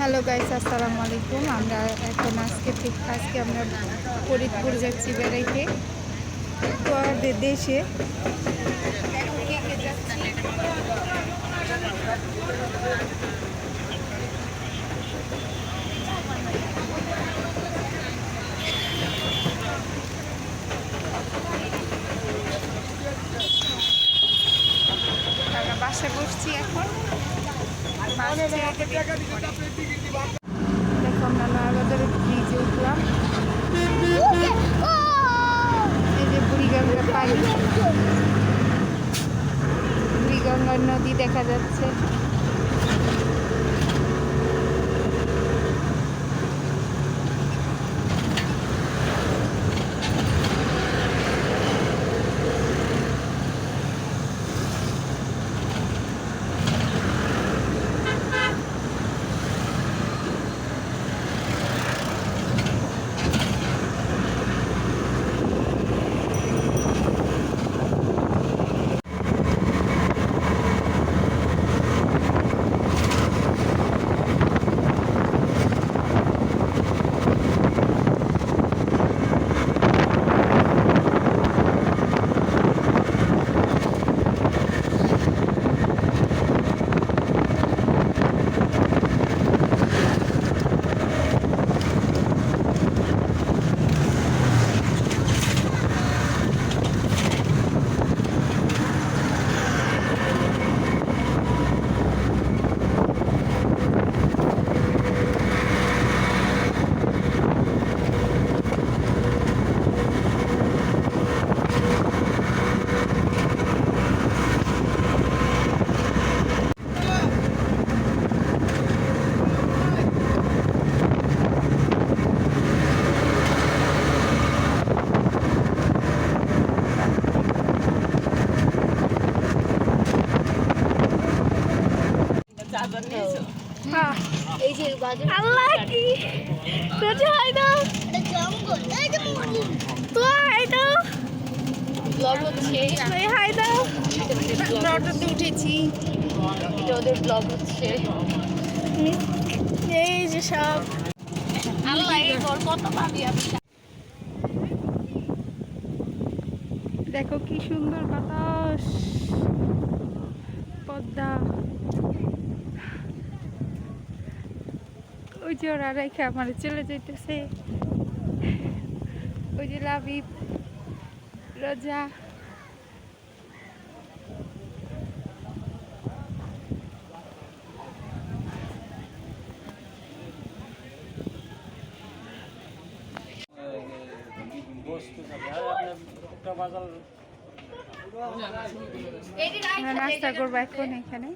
Hello guys, আসসালামু আলাইকুম। আমরা এখন আজকে আমরা ফরিদপুর যাচ্ছি বেড়াইতে আমাদের দেশে। দেখো কে কে যাচ্ছে। আমরা বাসে বসছি এখন। দেখো আমরা নয়াবাজারের ব্রিজে উঠলাম। এই যে বুড়িগঙ্গা পানি, বুড়িগঙ্গার নদী দেখা যাচ্ছে। এই যে আল্লাহ কি কোথায় দাও এটা জঙ্গল এই যে তো হাই দাও ব্লগ হচ্ছে এই হাই দাও অটোতে উঠেছি। এটা ওদের ব্লগ হচ্ছে। এই যে সব আল্লাহ এই ঘর কত পাবি আমি। দেখো কি সুন্দর বাতাস, পদ্মা। ওই যে ওরা রেখে আমার চলে যাইতেছে। ওই যে লাবিব, রোজা। আমরা নাস্তা করবো এখন এখানে।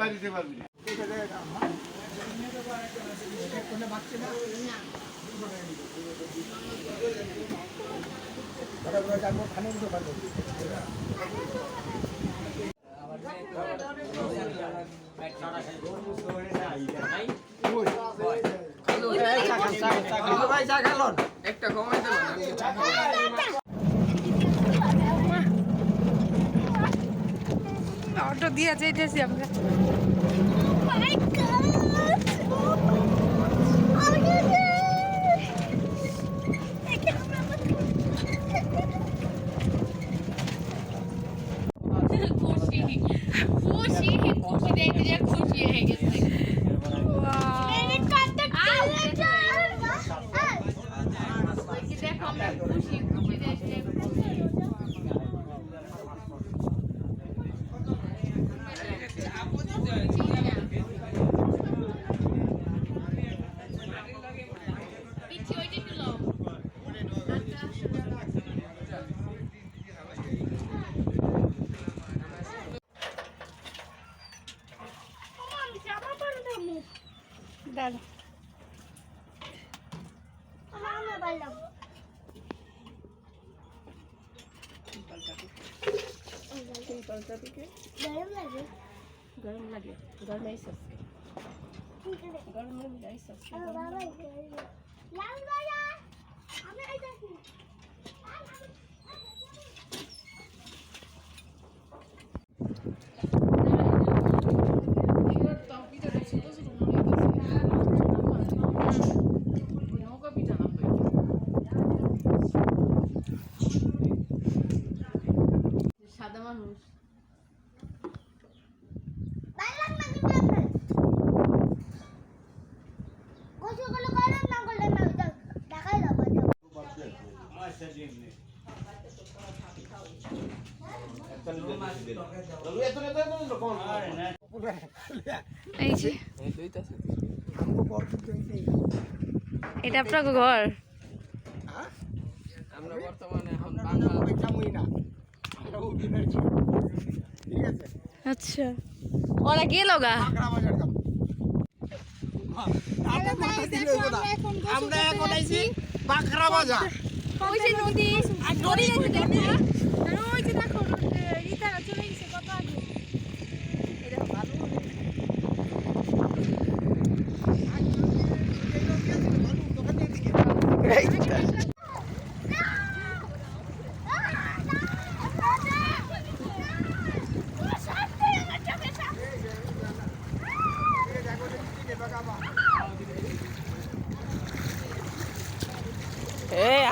বাড়িতে পারবি একটা কমাই অটো দিয়ে যাইতেছি আমরা। খুশি দেখতে যে খুশি হয়ে গেছে। দেখো আমরা খুশি খুশি দেখতে তরকারিকে গরম লাগে গরম লাগে গরম আইস আছে গরম আইস আছে বাবা লাল বাবা আমি আইতাছি সাদা মানুষ বাইলাম না কিন্তু আপনি গোসল করলে না করলে না দেখাই দাও এই যে এটা আপনার ঘর আমরা বর্তমানে এখন বাংলা আচ্ছা ওরা গেল গা আমরা এখন আইছি বাখরা বাজার ওই যে নদী আর নদী আছে দেখো আর ওই যে দেখো ইতারা চলে গেছে কত আগে এটা ভালো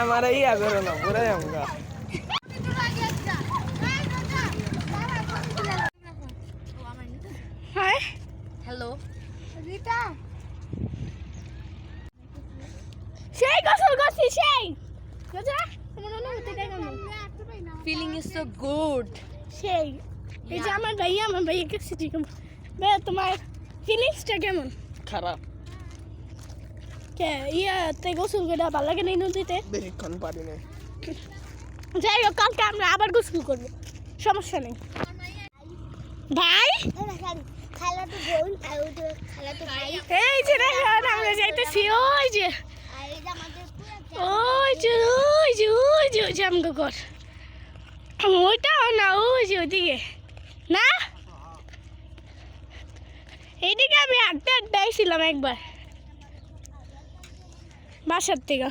আমার ইয়া করো না পুরাই আমরা হাই হ্যালো রিতা সেই গোসল করছি সেই বুঝা আমার অনুভূতি কেমন ফিলিং ইজ সো গুড সেই এই যে আমার ভাইয়া সিটি কেমন তোমার ফিলিংসটা কেমন খারাপ কে ইয়াতে গোসল করে ভালো লাগে না এই নদীতে বেশিক্ষণ পারি না যাই হোক কালকে আমরা আবার গোসল করবো সমস্যা নেই ভাই খালাতো বোন আর ওই যে খালাতো ভাই এই যে দেখো আমরা যাইতেছি ওই যে আর এই যে আমাদের ওই যে আমগো ঘর ওইটাও না ওই যে ওইদিকে না এইদিকে আমি হাঁটতে হাঁটতে আইছিলাম একবার বাসার থেকে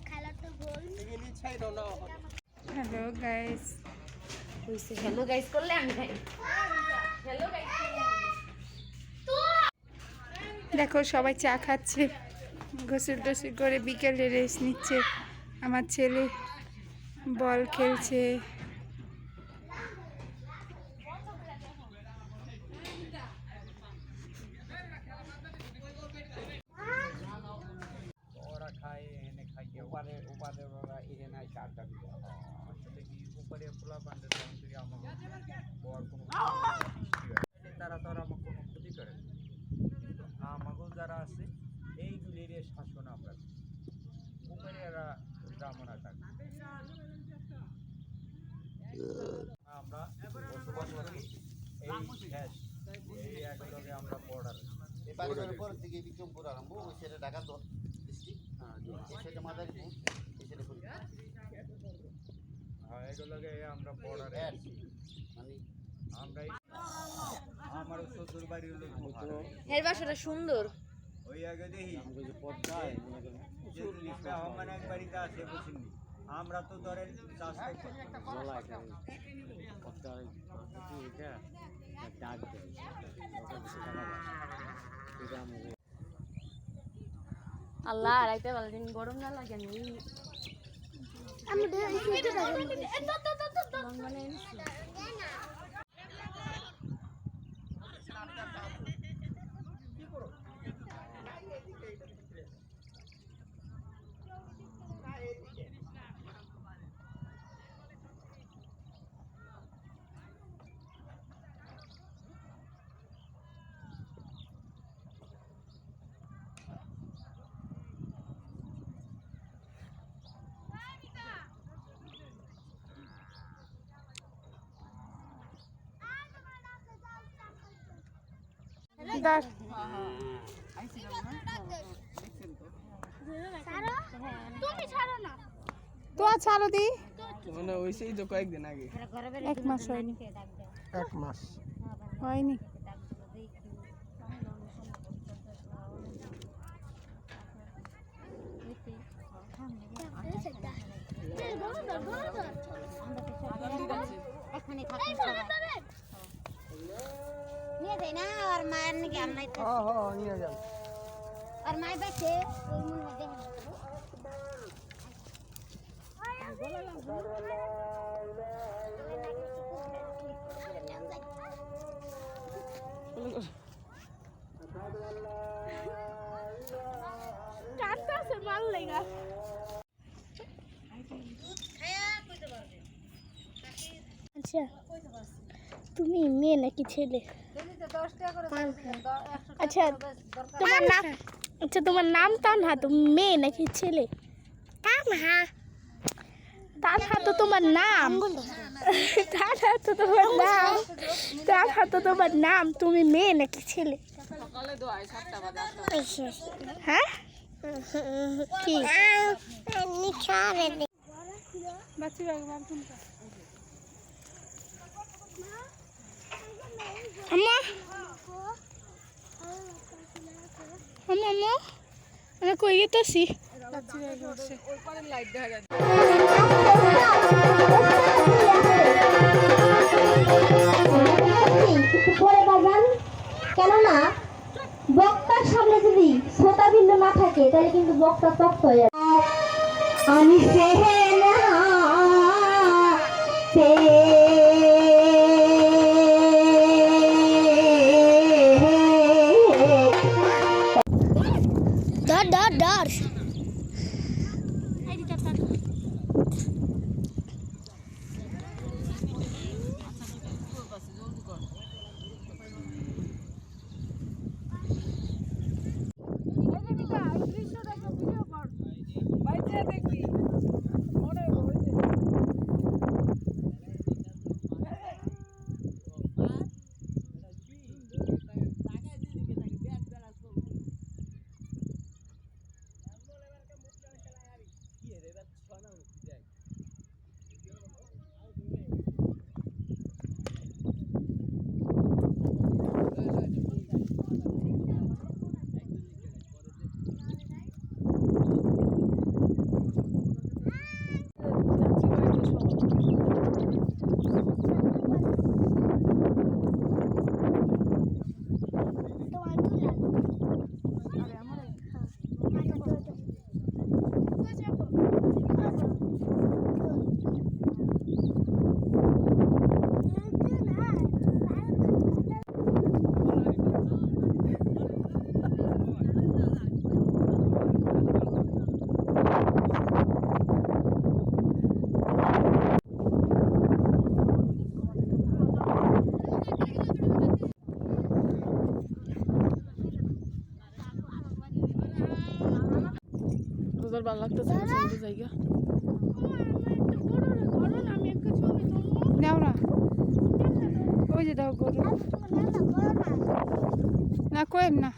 খালাতো বোন হ্যালো গাইস হ্যালো গাইস করলে আমি খাই হ্যালো গাইস দেখো সবাই চা খাচ্ছে গোসল টোসল করে বিকেলে রেস্ট নিচ্ছে আমার ছেলে বল খেলছে ওরা খায় এনে খাইয়ে ওপারে ওরা এনে আইসে আড্ডা দিতে আসলে কি উপরে খোলা বান্ধে তখন থেকে আমার বর কোনো তারা তো আর আমার কোনো ক্ষতি করে না। আমাকেও যারা আছে এইগুলির শাসন আমরা উপরে এরা ব্রাহ্মণা থাকে আমরা বসবাস করি এই শেষ এই একলগে আমরা বর্ডার এই বাড়ির পর থেকে বিক্রমপুর আরম্ভ ওই সেটা ঢাকা ডিস্ট্রিক্ট এই সেটা মাদারীপুর এই সেটা ফরিদপুর হ্যাঁ এগুলোকে আমরা বর্ডারে আছি মানে আমরা আমার শ্বশুর বাড়ি হলো এর বাসাটা সুন্দর ওই আগে দেখি আমার এক বাড়িতে আছে বুঝিনি আমরা তো ধরেন চাষ আল্লাহ রাইতে ভালো দিন গরম না লাগে নি আমি এই সুইটা মানে তুমি ছাড়ো না তো ছাড়ো দি মানে হইছেই তো কয়েকদিন আগে। 1 মাস হয়নি। 1 মাস। হয়নি। নিয়ে যাই না আর মায়ের নাকি আমলাই তো হ্যাঁ নিয়ে যান। আর মায়ের বাচ্চে ওই মন মধ্যে কাটটা সে মাল লেগা আচ্ছা তুমি মেয়ে নাকি ছেলে আচ্ছা তোমার নাম তোমার নাম তানহা তুমি মেয়ে নাকি ছেলে তানহা তানহা তো তোমার নাম তানহা তো তোমার নাম তানহা তো তোমার নাম তুমি মেয়ে নাকি ছেলে সকালে দোয়াই 7টা বাজে। হ্যাঁ কি বাচ্চি বাবা তুমি আম্মা আম্মা আম্মা আমি কই গেতেছি বাচ্চি বাবা বসে ওই পারে লাইট দেখা যায়। পরে বাজান কেননা বক্তার সামনে যদি শ্রোতা ভিন্ন না থাকে তাহলে কিন্তু বক্তা তপ্ত হয়ে যাবে আমি ডর ডর ডর তোর ভালো লাগতেছে না সুন্দর জায়গা। নাও না ওই যে দাও গরু না কোয়েম না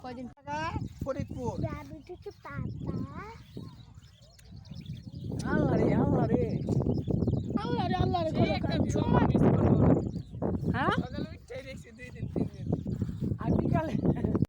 কয়দিন ফরিদপুর। আল্লাহ রে আল্লাহ রে আল্লাহ রে আল্লাহ রে হ্যাঁ